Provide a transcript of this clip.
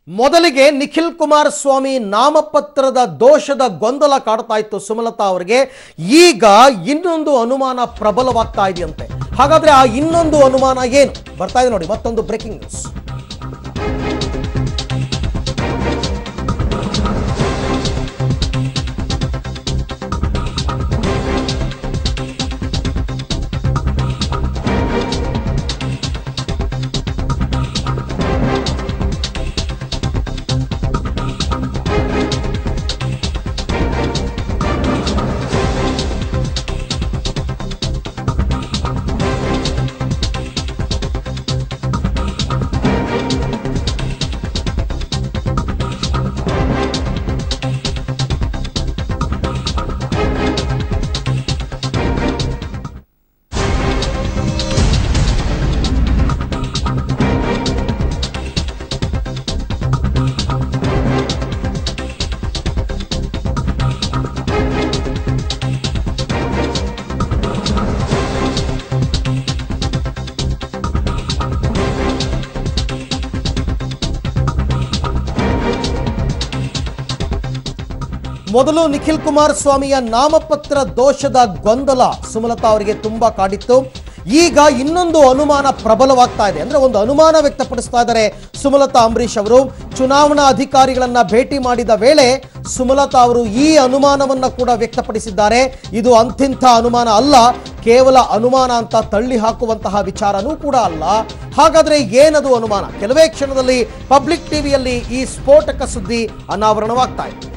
ಮೊದಲಿಗೆ ನಿಖಿಲ್ ಕುಮಾರಸ್ವಾಮಿ ನಾಮಪತ್ರದ ದೋಷದ ಗೊಂದಲ ಕಾಡ್ತಾ ಇತ್ತು ಸುಮಲತಾ ಅವರಿಗೆ. ಈಗ ಇನ್ನೊಂದು ಅನುಮಾನ ಪ್ರಬಲವಾಗ್ತಾ ಇದೆಯಂತೆ. ಹಾಗಾದ್ರೆ ಆ ಇನ್ನೊಂದು ಅನುಮಾನ ಏನು ಬರ್ತಾ ಇದೆ ನೋಡಿ. ಮತ್ತೊಂದು ಬ್ರೇಕಿಂಗ್ ನ್ಯೂಸ್. ಮೊದಲು ನಿಖಿಲ್ ಕುಮಾರಸ್ವಾಮಿಯ ನಾಮಪತ್ರ ದೋಷದ ಗೊಂದಲ ಸುಮಲತಾ ಅವರಿಗೆ ತುಂಬಾ ಕಾಡಿತ್ತು. ಈಗ ಇನ್ನೊಂದು ಅನುಮಾನ ಪ್ರಬಲವಾಗ್ತಾ ಇದೆ. ಅಂದ್ರೆ ಒಂದು ಅನುಮಾನ ವ್ಯಕ್ತಪಡಿಸ್ತಾ ಇದ್ದಾರೆ ಸುಮಲತಾ ಅಂಬರೀಶ್ ಅವರು. ಚುನಾವಣಾ ಅಧಿಕಾರಿಗಳನ್ನ ಭೇಟಿ ಮಾಡಿದ ವೇಳೆ ಸುಮಲತಾ ಅವರು ಈ ಅನುಮಾನವನ್ನ ಕೂಡ ವ್ಯಕ್ತಪಡಿಸಿದ್ದಾರೆ. ಇದು ಅಂತಿಂಥ ಅನುಮಾನ ಅಲ್ಲ, ಕೇವಲ ಅನುಮಾನ ಅಂತ ತಳ್ಳಿ ಹಾಕುವಂತಹ ವಿಚಾರನೂ ಕೂಡ ಅಲ್ಲ. ಹಾಗಾದ್ರೆ ಏನದು ಅನುಮಾನ? ಕೆಲವೇ ಕ್ಷಣದಲ್ಲಿ ಪಬ್ಲಿಕ್ ಟಿವಿಯಲ್ಲಿ ಈ ಸ್ಫೋಟಕ ಸುದ್ದಿ ಅನಾವರಣವಾಗ್ತಾ ಇದೆ.